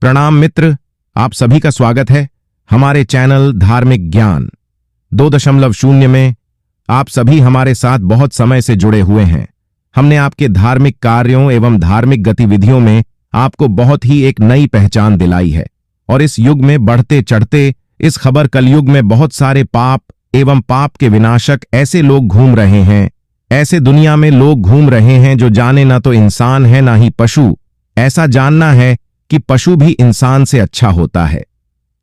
प्रणाम मित्र, आप सभी का स्वागत है हमारे चैनल धार्मिक ज्ञान 2.0 में। आप सभी हमारे साथ बहुत समय से जुड़े हुए हैं। हमने आपके धार्मिक कार्यों एवं धार्मिक गतिविधियों में आपको बहुत ही एक नई पहचान दिलाई है। और इस युग में बढ़ते चढ़ते इस खबर कलयुग में बहुत सारे पाप एवं पाप के विनाशक ऐसे लोग घूम रहे हैं, ऐसे दुनिया में लोग घूम रहे हैं जो जाने ना तो इंसान है ना ही पशु। ऐसा जानना है कि पशु भी इंसान से अच्छा होता है।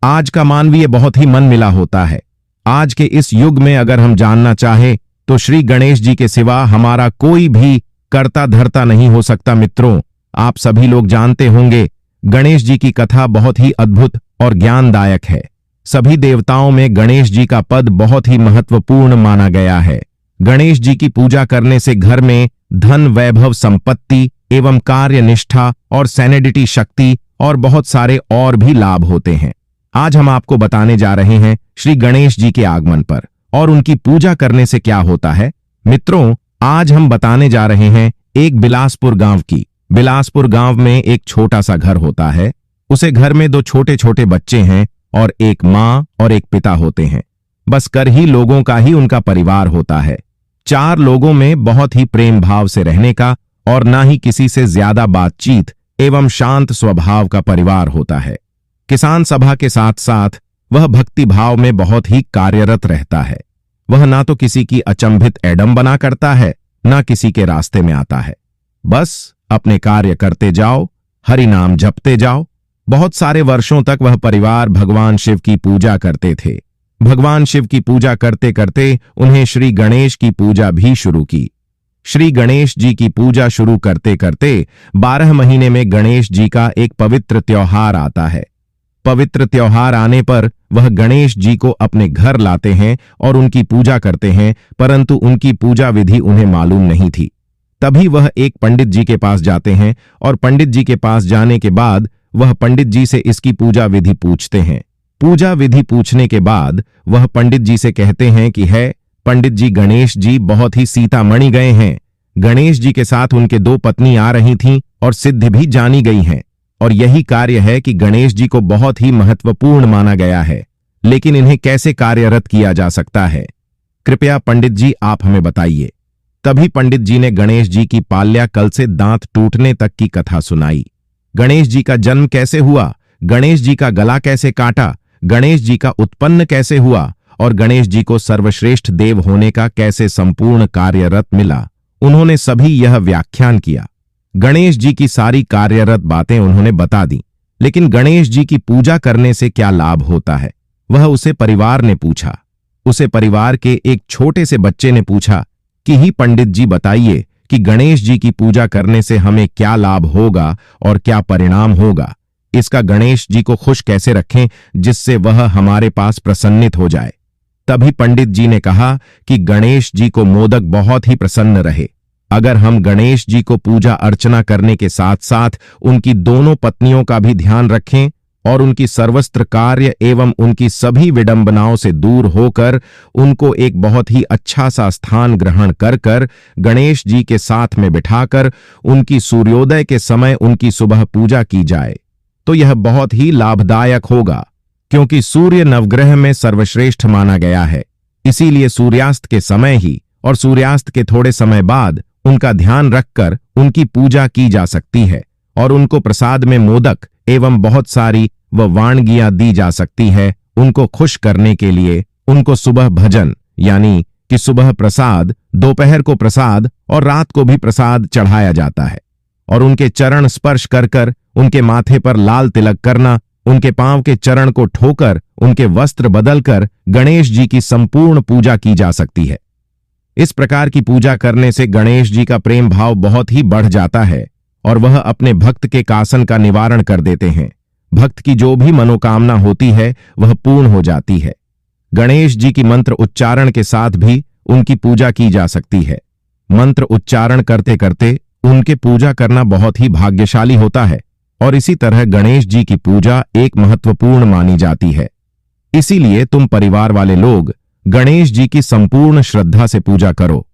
आज का मानवीय बहुत ही मन मिला होता है। आज के इस युग में अगर हम जानना चाहे तो श्री गणेश जी के सिवा हमारा कोई भी कर्ता धर्ता नहीं हो सकता। मित्रों, आप सभी लोग जानते होंगे गणेश जी की कथा बहुत ही अद्भुत और ज्ञानदायक है। सभी देवताओं में गणेश जी का पद बहुत ही महत्वपूर्ण माना गया है। गणेश जी की पूजा करने से घर में धन, वैभव, संपत्ति एवं कार्य निष्ठा और सैनिडिटी शक्ति और बहुत सारे और भी लाभ होते हैं। आज हम आपको बताने जा रहे हैं श्री गणेश जी के आगमन पर और उनकी पूजा करने से क्या होता है। मित्रों, आज हम बताने जा रहे हैं एक बिलासपुर गांव की। बिलासपुर गांव में एक छोटा सा घर होता है। उसे घर में 2 छोटे छोटे बच्चे हैं और एक माँ और एक पिता होते हैं। बस कर ही लोगों का ही उनका परिवार होता है। 4 लोगों में बहुत ही प्रेम भाव से रहने का और ना ही किसी से ज्यादा बातचीत एवं शांत स्वभाव का परिवार होता है। किसान सभा के साथ साथ वह भक्ति भाव में बहुत ही कार्यरत रहता है। वह ना तो किसी की अचंभित एडम बना करता है, ना किसी के रास्ते में आता है। बस अपने कार्य करते जाओ, हरि नाम जपते जाओ। बहुत सारे वर्षों तक वह परिवार भगवान शिव की पूजा करते थे। भगवान शिव की पूजा करते करते उन्हें श्री गणेश की पूजा भी शुरू की। श्री गणेश जी की पूजा शुरू करते करते 12 महीने में गणेश जी का एक पवित्र त्योहार आता है। पवित्र त्योहार आने पर वह गणेश जी को अपने घर लाते हैं और उनकी पूजा करते हैं, परंतु उनकी पूजा विधि उन्हें मालूम नहीं थी। तभी वह एक पंडित जी के पास जाते हैं और पंडित जी के पास जाने के बाद वह पंडित जी से इसकी पूजा विधि पूछते हैं। पूजा विधि पूछने के बाद वह पंडित जी से कहते हैं कि है पंडित जी, गणेश जी बहुत ही सीतामणि गए हैं। गणेश जी के साथ उनके 2 पत्नी आ रही थीं और सिद्ध भी जानी गई हैं, और यही कार्य है कि गणेश जी को बहुत ही महत्वपूर्ण माना गया है। लेकिन इन्हें कैसे कार्यरत किया जा सकता है, कृपया पंडित जी आप हमें बताइए। तभी पंडित जी ने गणेश जी की पाल्या कल से दांत टूटने तक की कथा सुनाई। गणेश जी का जन्म कैसे हुआ, गणेश जी का गला कैसे काटा, गणेश जी का उत्पन्न कैसे हुआ और गणेश जी को सर्वश्रेष्ठ देव होने का कैसे संपूर्ण कार्यरत मिला। उन्होंने सभी यह व्याख्यान किया। गणेश जी की सारी कार्यरत बातें उन्होंने बता दी। लेकिन गणेश जी की पूजा करने से क्या लाभ होता है, वह उसे परिवार ने पूछा। उसे परिवार के एक छोटे से बच्चे ने पूछा कि ही पंडित जी बताइए कि गणेश जी की पूजा करने से हमें क्या लाभ होगा और क्या परिणाम होगा। इसका गणेश जी को खुश कैसे रखें जिससे वह हमारे पास प्रसन्नित हो जाए। तभी पंडित जी ने कहा कि गणेश जी को मोदक बहुत ही प्रसन्न रहे। अगर हम गणेश जी को पूजा अर्चना करने के साथ साथ उनकी दोनों पत्नियों का भी ध्यान रखें और उनकी सर्वस्त्र कार्य एवं उनकी सभी विडंबनाओं से दूर होकर उनको एक बहुत ही अच्छा सा स्थान ग्रहण कर कर गणेश जी के साथ में बिठाकर उनकी सूर्योदय के समय उनकी सुबह पूजा की जाए तो यह बहुत ही लाभदायक होगा, क्योंकि सूर्य नवग्रह में सर्वश्रेष्ठ माना गया है। इसीलिए सूर्यास्त के समय ही और सूर्यास्त के थोड़े समय बाद उनका ध्यान रखकर उनकी पूजा की जा सकती है और उनको प्रसाद में मोदक एवं बहुत सारी वानगियां दी जा सकती है। उनको खुश करने के लिए उनको सुबह भजन यानी कि सुबह प्रसाद, दोपहर को प्रसाद और रात को भी प्रसाद चढ़ाया जाता है। और उनके चरण स्पर्श कर कर उनके माथे पर लाल तिलक करना, उनके पांव के चरण को ठोकर उनके वस्त्र बदलकर गणेश जी की संपूर्ण पूजा की जा सकती है। इस प्रकार की पूजा करने से गणेश जी का प्रेम भाव बहुत ही बढ़ जाता है और वह अपने भक्त के कासन का निवारण कर देते हैं। भक्त की जो भी मनोकामना होती है वह पूर्ण हो जाती है। गणेश जी की मंत्र उच्चारण के साथ भी उनकी पूजा की जा सकती है। मंत्र उच्चारण करते करते उनके पूजा करना बहुत ही भाग्यशाली होता है और इसी तरह गणेश जी की पूजा एक महत्वपूर्ण मानी जाती है। इसीलिए तुम परिवार वाले लोग गणेश जी की संपूर्ण श्रद्धा से पूजा करो।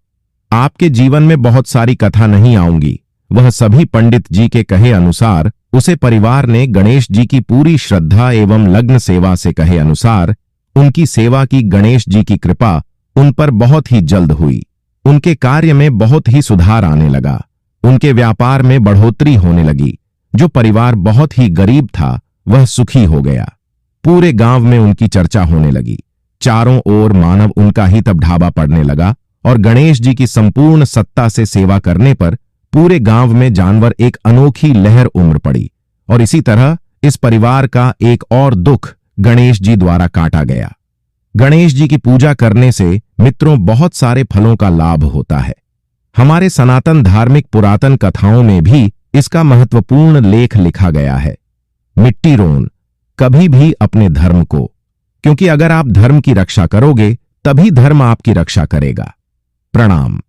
आपके जीवन में बहुत सारी कथा नहीं आऊंगी, वह सभी पंडित जी के कहे अनुसार उसे परिवार ने गणेश जी की पूरी श्रद्धा एवं लग्न सेवा से कहे अनुसार उनकी सेवा की। गणेश जी की कृपा उन पर बहुत ही जल्द हुई। उनके कार्य में बहुत ही सुधार आने लगा। उनके व्यापार में बढ़ोतरी होने लगी। जो परिवार बहुत ही गरीब था वह सुखी हो गया। पूरे गांव में उनकी चर्चा होने लगी। चारों ओर मानव उनका ही तब ढाबा पड़ने लगा और गणेश जी की संपूर्ण सत्ता से सेवा करने पर पूरे गांव में जानवर एक अनोखी लहर उमड़ पड़ी। और इसी तरह इस परिवार का एक और दुख गणेश जी द्वारा काटा गया। गणेश जी की पूजा करने से मित्रों बहुत सारे फलों का लाभ होता है। हमारे सनातन धार्मिक पुरातन कथाओं में भी इसका महत्वपूर्ण लेख लिखा गया है। मिट्टी रोन कभी भी अपने धर्म को, क्योंकि अगर आप धर्म की रक्षा करोगे तभी धर्म आपकी रक्षा करेगा। प्रणाम।